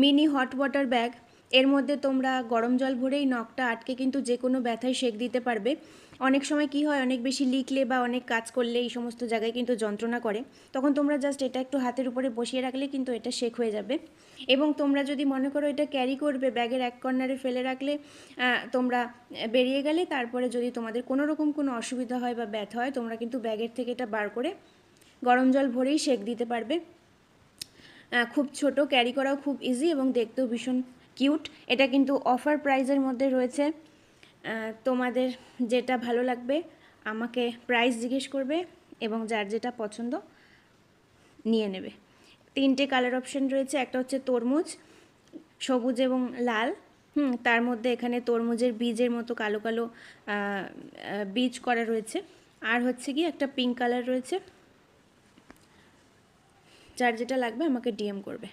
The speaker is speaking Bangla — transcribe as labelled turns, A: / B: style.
A: মিনি হট ওয়াটার ব্যাগ, এর মধ্যে তোমরা গরম জল ভরেই নখটা আটকে কিন্তু যে কোনো ব্যথায় সেঁক দিতে পারবে। অনেক সময় কি হয়, অনেক বেশি লিখলে বা অনেক কাজ করলে এই সমস্ত জায়গায় কিন্তু যন্ত্রণা করে, তখন তোমরা জাস্ট এটা একটু হাতের উপরে বসিয়ে রাখলে কিন্তু এটা সেঁক হয়ে যাবে। এবং তোমরা যদি মনে করো এটা ক্যারি করবে, ব্যাগের এক কর্নারে ফেলে রাখলে তোমরা বেরিয়ে গেলে, তারপরে যদি তোমাদের কোনো রকম কোনো অসুবিধা হয় বা ব্যথা হয়, তোমরা কিন্তু ব্যাগের থেকে এটা বার করে গরম জল ভরেই সেঁক দিতে পারবে। খুব ছোট, ক্যারি করাও খুব ইজি এবং দেখতেও ভীষণ কিউট। এটা কিন্তু অফার প্রাইসের মধ্যে রয়েছে। তোমাদের যেটা ভালো লাগবে আমাকে প্রাইস জিজ্ঞেস করবে এবং যার যেটা পছন্দ নিয়ে নেবে। 3টে কালার অপশন রয়েছে, একটা হচ্ছে তরমুজ, সবুজ এবং লাল। তার মধ্যে এখানে তরমুজের বীজের মতো কালো কালো বীজ করা রয়েছে। আর হচ্ছে কি একটা পিঙ্ক কালার রয়েছে। যার যেটা লাগবে আমাকে ডিএম করবে।